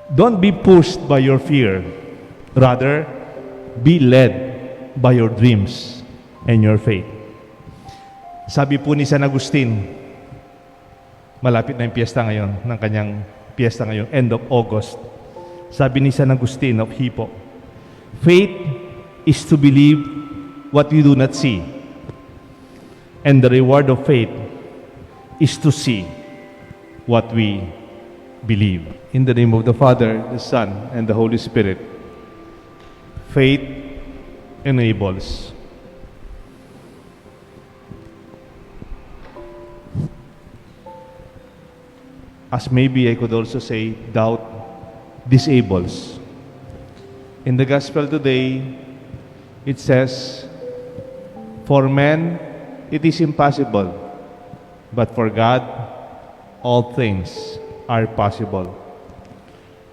Don't be pushed by your fear. Rather, be led by your dreams and your faith. Sabi po ni San Agustin, malapit na yung piyesta ngayon, ng kanyang piyesta ngayon, end of August. Sabi ni San Agustin of Hippo, faith is to believe what we do not see. And the reward of faith is to see what we believe. In the name of the Father, the Son, and the Holy Spirit, faith enables. As maybe I could also say, doubt disables. In the Gospel today, it says, for man, it is impossible, but for God, all things are possible.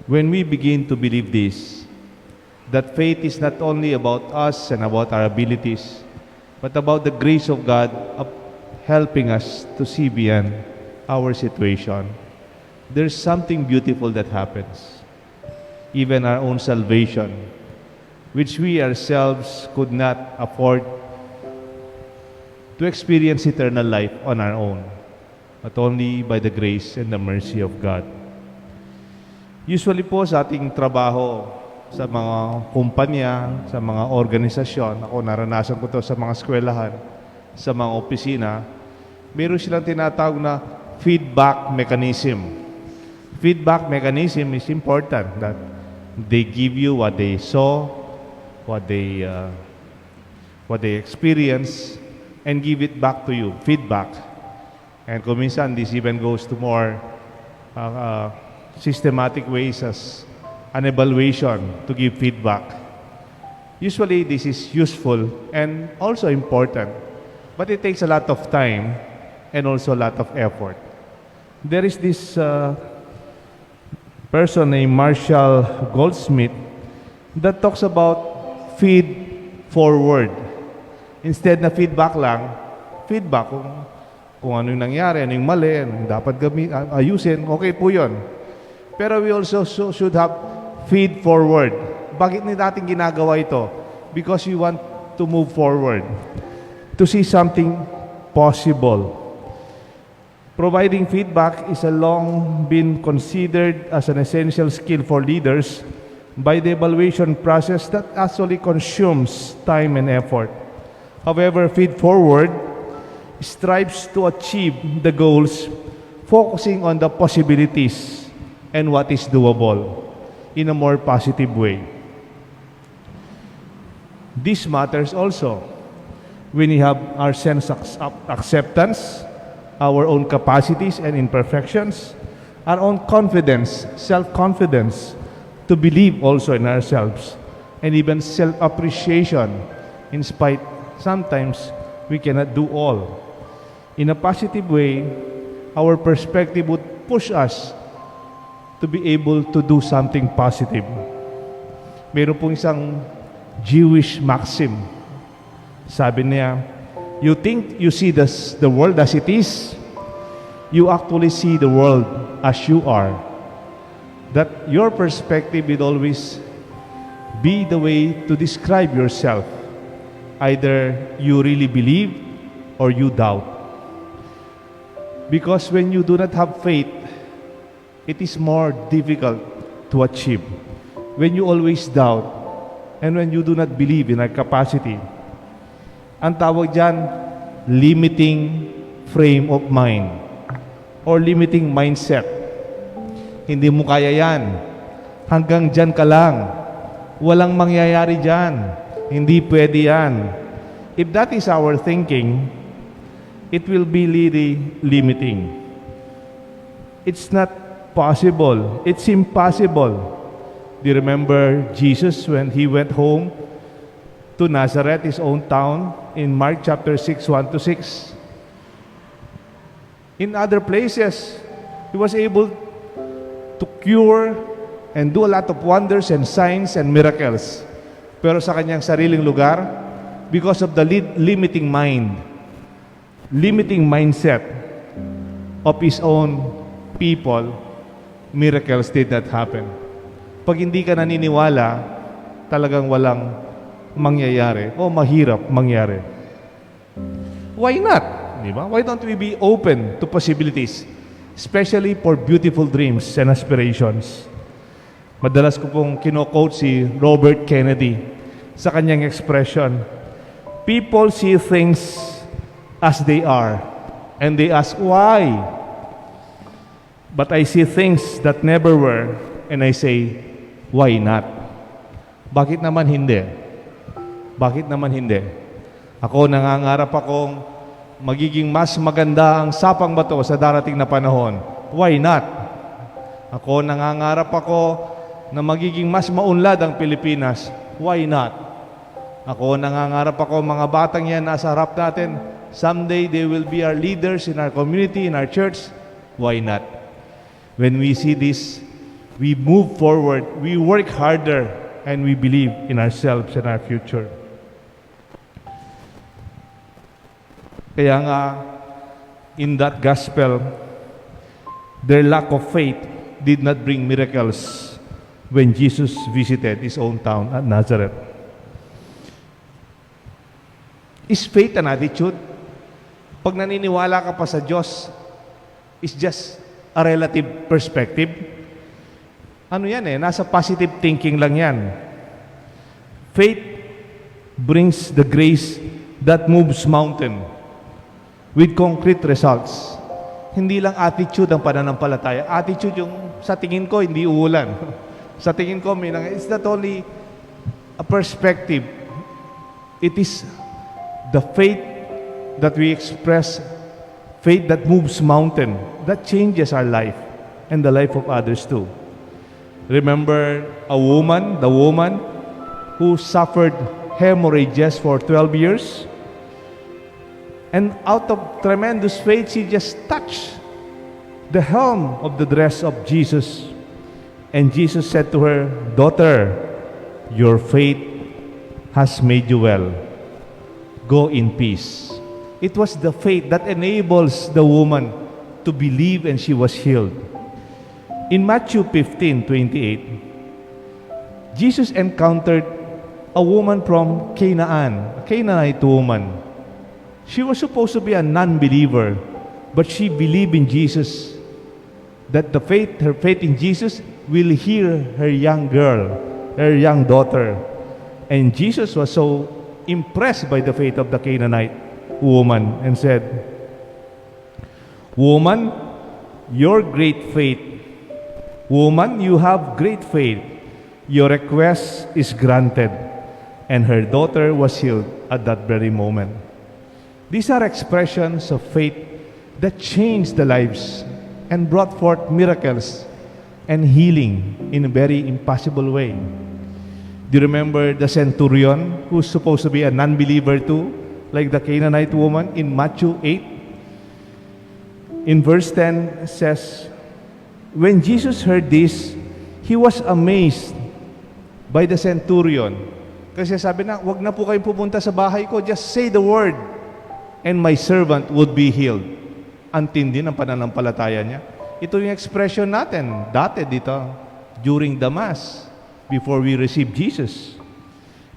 When we begin to believe this, that faith is not only about us and about our abilities, but about the grace of God helping us to see beyond our situation, there's something beautiful that happens. Even our own salvation, which we ourselves could not afford to experience eternal life on our own, but only by the grace and the mercy of God. Usually po sa ating trabaho, sa mga kumpanya, sa mga organisasyon, ako naranasan ko to sa mga eskwelahan, sa mga opisina, meron silang tinatawag na feedback mechanism. Feedback mechanism is important, that they give you what they saw, what they experience, and give it back to you, feedback. And kung minsan, this even goes to more systematic ways as an evaluation to give feedback. Usually, this is useful and also important, but it takes a lot of time and also a lot of effort. There is this person named Marshall Goldsmith that talks about feed forward. Instead na feedback lang, feedback kung ano yung nangyari, ano yung mali, ano yung dapat ayusin, okay po yun. Pero we also should have feed forward. Bakit natin ginagawa ito? Because we want to move forward, to see something possible. Providing feedback is a long been considered as an essential skill for leaders by the evaluation process that actually consumes time and effort. However, feed forward strives to achieve the goals, focusing on the possibilities and what is doable in a more positive way. This matters also when we have our sense of acceptance, our own capacities and imperfections, our own confidence, self-confidence, to believe also in ourselves, and even self-appreciation, in spite sometimes we cannot do all. In a positive way, our perspective would push us to be able to do something positive. Meron pong isang Jewish maxim. Sabi niya, you think you see the world as it is, you actually see the world as you are. That your perspective will always be the way to describe yourself. Either you really believe or you doubt. Because when you do not have faith, it is more difficult to achieve. When you always doubt, and when you do not believe in our capacity, ang tawag dyan, limiting frame of mind or limiting mindset. Hindi mo kaya yan. Hanggang dyan ka lang. Walang mangyayari dyan. Hindi pwede yan. If that is our thinking, it will be really limiting. It's not possible. It's impossible. Do you remember Jesus when he went home to Nazareth, his own town, in Mark chapter 6, 1-6. In other places, he was able to cure and do a lot of wonders and signs and miracles. Pero sa kanyang sariling lugar, because of the limiting mind, limiting mindset of his own people, miracles did not happen. Pag hindi ka naniniwala, talagang walang mangyayari o mahirap mangyari. Why not? Di ba? Why don't we be open to possibilities, especially for beautiful dreams and aspirations? Madalas ko pong kino-quote si Robert Kennedy sa kanyang expression, people see things as they are, and they ask why. But I see things that never were, and I say, why not? Bakit naman hindi? Bakit naman hindi? Ako nangangarap akong magiging mas maganda ang Sapang Bato sa darating na panahon. Why not? Ako nangangarap ako na magiging mas maunlad ang Pilipinas. Why not? Ako nangangarap ako, mga batang yan nasa harap natin, someday they will be our leaders in our community, in our church. Why not? When we see this, we move forward, we work harder, and we believe in ourselves and our future. Kaya nga, in that gospel, their lack of faith did not bring miracles when Jesus visited his own town at Nazareth. Is faith an attitude? Pag naniniwala ka pa sa Diyos, is just a relative perspective. Ano yan nasa positive thinking lang yan. Faith brings the grace that moves mountain with concrete results. Hindi lang attitude ang pananampalataya. Attitude yung sa tingin ko hindi uulan. Sa tingin ko it's not only a perspective. It is the faith that we express, faith that moves mountain, that changes our life and the life of others too. Remember the woman who suffered hemorrhages for 12 years? And out of tremendous faith, she just touched the hem of the dress of Jesus. And Jesus said to her, "Daughter, your faith has made you well. Go in peace." It was the faith that enables the woman to believe, and she was healed. In Matthew 15:28, Jesus encountered a woman from Canaan, a Canaanite woman. She was supposed to be a non-believer, but she believed in Jesus, that her faith in Jesus will heal her young girl, her young daughter. And Jesus was so impressed by the faith of the Canaanite woman and said, "Woman, your great faith. Woman, you have great faith. Your request is granted." And her daughter was healed at that very moment. These are expressions of faith that changed the lives and brought forth miracles and healing in a very impossible way. Do you remember the centurion who's supposed to be a non-believer too, like the Canaanite woman in Matthew 8? In verse 10 says, when Jesus heard this, he was amazed by the centurion. Kasi sabi na, wag na po kayong pupunta sa bahay ko, just say the word, and my servant would be healed. Ang tindi ng pananampalataya niya. Ito yung expression natin dati dito during the Mass before we receive Jesus.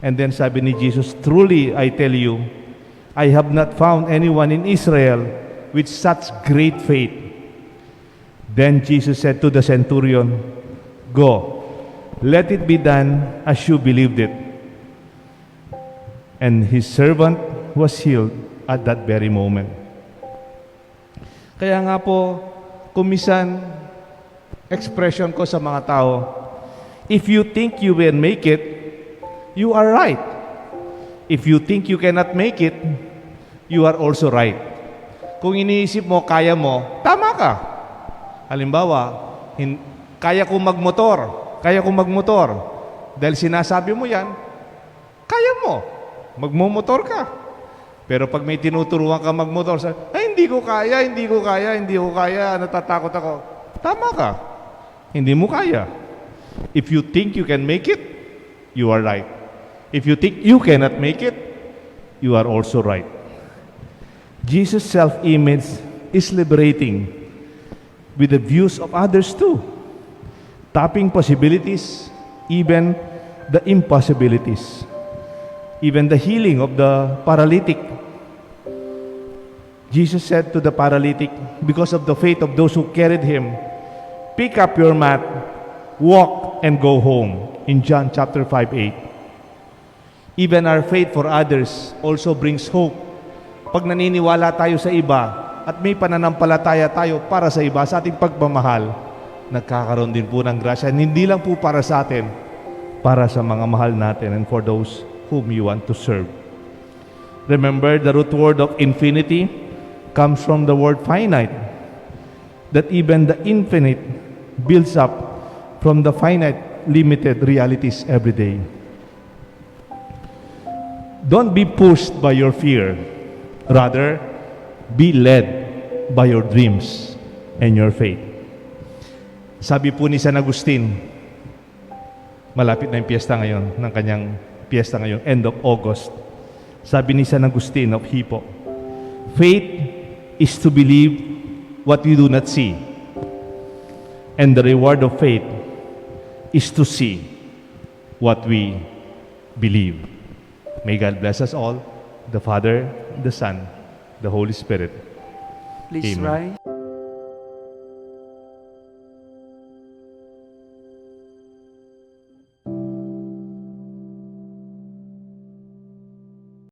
And then sabi ni Jesus, "Truly I tell you, I have not found anyone in Israel with such great faith." Then Jesus said to the centurion, "Go, let it be done as you believed it." And his servant was healed at that very moment. Kaya nga po, kumisan, expression ko sa mga tao, if you think you will make it, you are right. If you think you cannot make it, you are also right. Kung iniisip mo, kaya mo, tama ka. Halimbawa, kaya kong magmotor. Dahil sinasabi mo yan, kaya mo. Magmumotor ka. Pero pag may tinuturuan ka magmotor, ay hindi ko kaya, natatakot ako. Tama ka. Hindi mo kaya. If you think you can make it, you are right. If you think you cannot make it, you are also right. Jesus' self-image is liberating with the views of others too. Tapping possibilities even the impossibilities, even the healing of the paralytic. Jesus said to the paralytic, because of the faith of those who carried him, "Pick up your mat, walk and go home," in John chapter 5:8. Even our faith for others also brings hope. Pag naniniwala tayo sa iba at may pananampalataya tayo para sa iba, sa ating pagmamahal, nagkakaroon din po ng grasya. Hindi lang po para sa atin, para sa mga mahal natin and for those whom you want to serve. Remember, the root word of infinity comes from the word finite. That even the infinite builds up from the finite, limited realities every day. Don't be pushed by your fear. Rather, be led by your dreams and your faith. Sabi po ni San Agustin, malapit na yung piyesta ngayon, ng kanyang piyesta ngayon, end of August. Sabi ni San Agustin of Hippo, faith is to believe what we do not see. And the reward of faith is to see what we believe. May God bless us all, the Father, the Son, the Holy Spirit. Please Amen. rise.